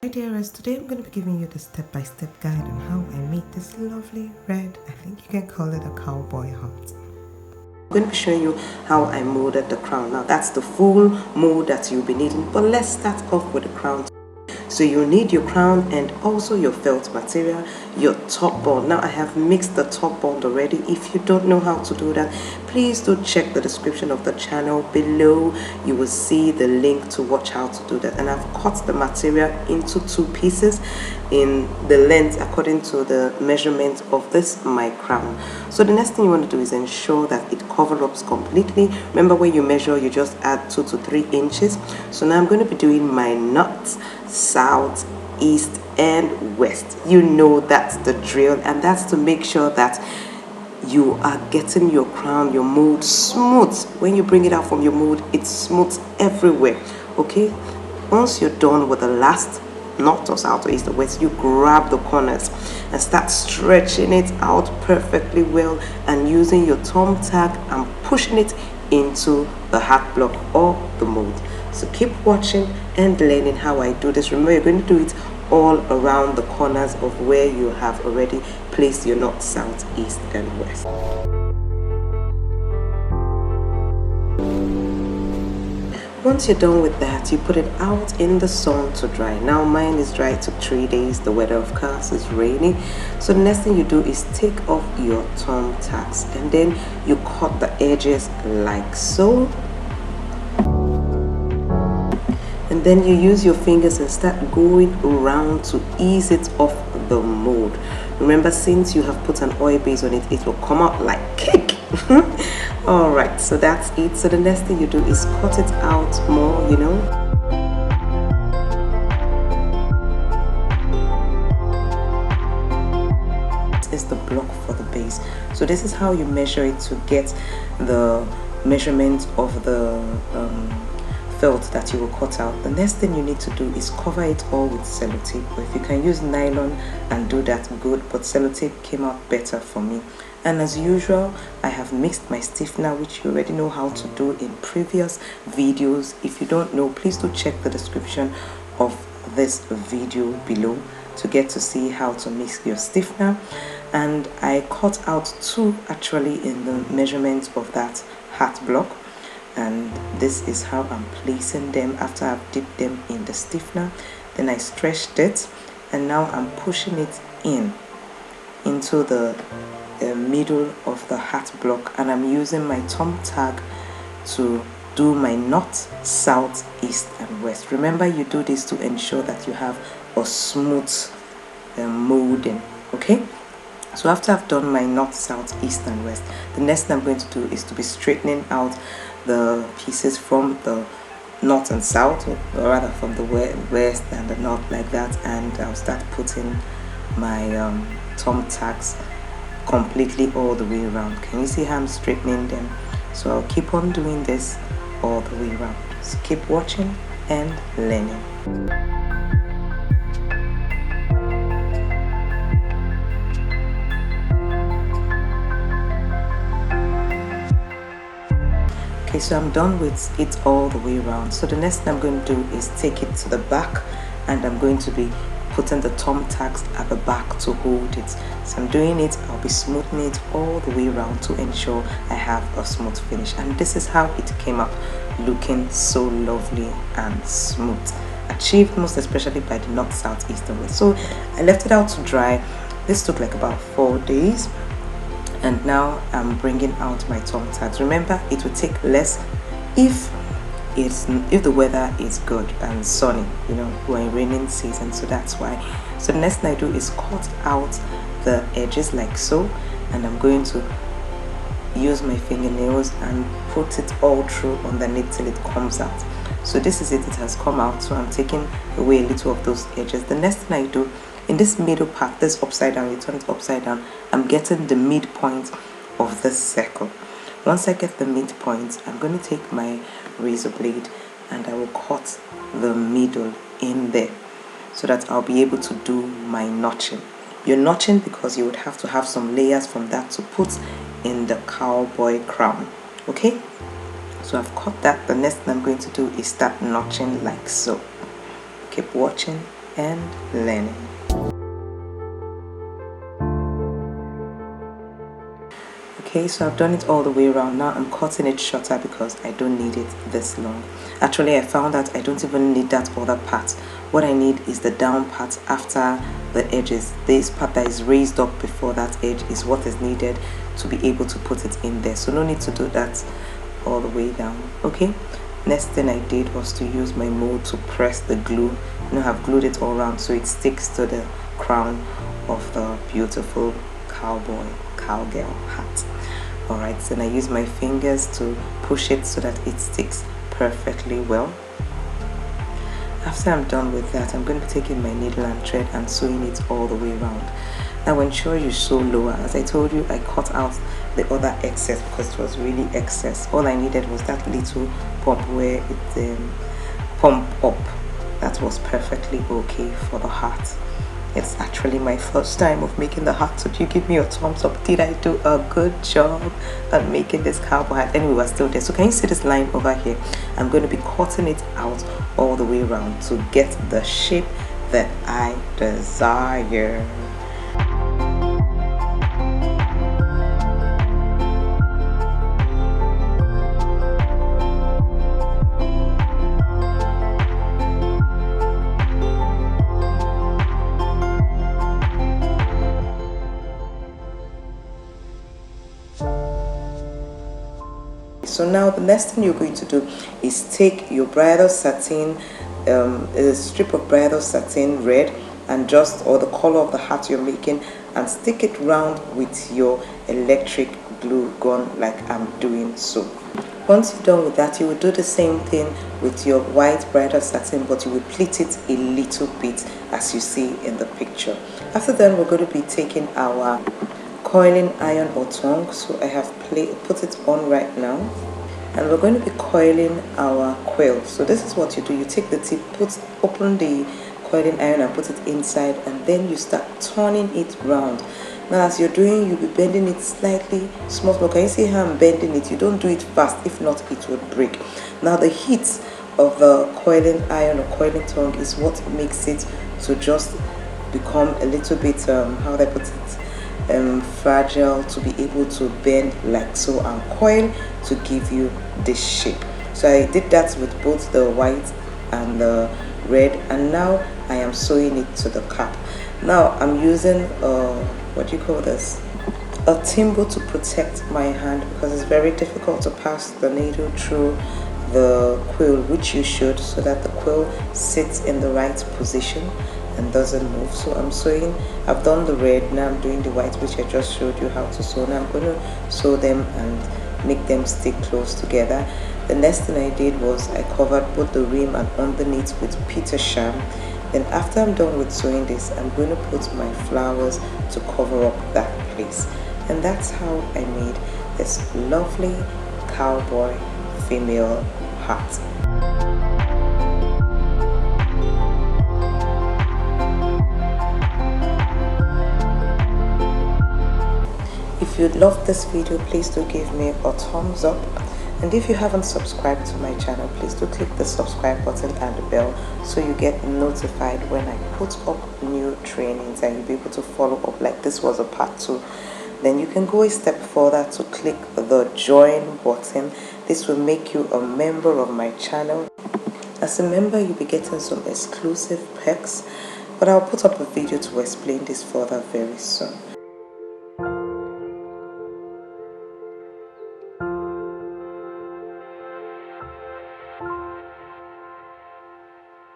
Hi dearest, today I'm going to be giving you the step-by-step guide on how I made this lovely red, I think you can call it a cowboy hat. I'm going to be showing you how I molded the crown. Now that's the full mold that you'll be needing, but let's start off with the crown. So you need your crown and also your felt material, your top bond. Now I have mixed the top bond already. If you don't know how to do that, please do check the description of the channel below. You will see the link to watch how to do that. And I've cut the material into 2 pieces in the length according to the measurement of this my crown. So the next thing you want to do is ensure that it covers up completely. Remember, when you measure, you just add 2 to 3 inches. So now I'm going to be doing my knots south, east and west. You know that's the drill, and that's to make sure that you are getting your crown, your mold smooth. When you bring it out from your mold, it's smooth everywhere. Okay, once you're done with the last north or south or east or west, you grab the corners and start stretching it out perfectly well, and using your thumb tag and pushing it into the hat block or the mold. So keep watching and learning how I do this. Remember, you're going to do it all around the corners of where you have already placed your north, south, east and west. Once you're done with that, you put it out in the sun to dry. Now mine is dry. It took 3 days. The weather of course is rainy. So the next thing you do is take off your thumb tags and then you cut the edges like so. And then you use your fingers and start going around to ease it off the mold. Remember, since you have put an oil base on it, it will come out like cake. Alright, so that's it. So the next thing you do is cut it out more, you know. Is the block for the base. So this is how you measure it to get the measurement of the felt that you will cut out. The next thing you need to do is cover it all with sellotape, or if you can use nylon and do that, good, but sellotape came out better for me. And as usual, I have mixed my stiffener, which you already know how to do in previous videos. If you don't know, please do check the description of this video below to get to see how to mix your stiffener. And I cut out 2 actually in the measurement of that hat block. And this is how I'm placing them after I've dipped them in the stiffener. Then I stretched it, and now I'm pushing it into the middle of the hat block, and I'm using my thumb tag to do my north, south, east and west. Remember, you do this to ensure that you have a smooth molding. Okay, so after I've done my north, south, east and west, the next thing I'm going to do is to be straightening out the pieces from the north and south, or rather from the west and the north, like that, and I'll start putting my thumb tags completely all the way around. Can you see how I'm straightening them? So I'll keep on doing this all the way around. So keep watching and learning. Okay, so I'm done with it all the way around. So the next thing I'm going to do is take it to the back, and I'm going to be putting the thumb tags at the back to hold it. So I'm doing it, I'll be smoothing it all the way around to ensure I have a smooth finish. And this is how it came up, looking so lovely and smooth, achieved most especially by the north, south, east and west. So I left it out to dry. This took like about 4 days. And now I'm bringing out my thumb tags. Remember, it will take less if the weather is good and sunny. You know, we're in raining season, so that's why. So the next thing I do is cut out the edges like so, and I'm going to use my fingernails and put it all through underneath till it comes out. So this is it, it has come out. So I'm taking away a little of those edges. The next thing I do, in this middle part, this upside down, you turn it upside down, I'm getting the midpoint of this circle. Once I get the midpoint, I'm going to take my razor blade and I will cut the middle in there so that I'll be able to do my notching. You're notching because you would have to have some layers from that to put in the cowboy crown. Okay, so I've cut that. The next thing I'm going to do is start notching like so. Keep watching and learning. Okay, so I've done it all the way around. Now I'm cutting it shorter because I don't need it this long. Actually, I found that I don't even need that other part. What I need is the down part after the edges. This part that is raised up before that edge is what is needed to be able to put it in there. So no need to do that all the way down. Okay, next thing I did was to use my mold to press the glue. You know, I've glued it all around so it sticks to the crown of the beautiful cowgirl hat. Alright, so then I use my fingers to push it so that it sticks perfectly well. After I'm done with that, I'm going to be taking my needle and thread and sewing it all the way around. Now ensure you sew lower. As I told you, I cut out the other excess because it was really excess. All I needed was that little pump where it pump up. That was perfectly okay for the hat. It's actually my first time of making the hat, so if you give me a thumbs up, did I do a good job at making this cowboy hat? Anyway, we're still there. So can you see this line over here? I'm going to be cutting it out all the way around to get the shape that I desire. So now the next thing you're going to do is take your bridal satin, a strip of bridal satin red, and or the color of the hat you're making, and stick it round with your electric glue gun like I'm doing so. Once you're done with that, you will do the same thing with your white bridal satin, but you will pleat it a little bit as you see in the picture. After that, we're going to be taking our coiling iron or tongue. So I have put it on right now, and we're going to be coiling our quill. So this is what you do. You take the tip, open the coiling iron and put it inside, and then you start turning it round. Now as you're doing, you'll be bending it slightly small. Can you see how I'm bending it? You don't do it fast, if not it will break. Now the heat of the coiling iron or coiling tongue is what makes it to just become a little bit how do I put it, fragile, to be able to bend like so, and coil to give you this shape. So I did that with both the white and the red, and now I am sewing it to the cap. Now I'm using what do you call this, a thimble to protect my hand, because it's very difficult to pass the needle through the quill, which you should, so that the quill sits in the right position and doesn't move. So I'm sewing, I've done the red, now I'm doing the white, which I just showed you how to sew. Now I'm going to sew them and make them stick close together. The next thing I did was I covered both the rim and underneath with Peter Sham. Then after I'm done with sewing this, I'm going to put my flowers to cover up that place. And that's how I made this lovely cowboy female hat. If you loved this video, please do give me a thumbs up, and if you haven't subscribed to my channel, please do click the subscribe button and the bell so you get notified when I put up new trainings, and you'll be able to follow up. Like this was a part 2. Then you can go a step further to click the join button. This will make you a member of my channel. As a member, you'll be getting some exclusive perks, but I'll put up a video to explain this further very soon.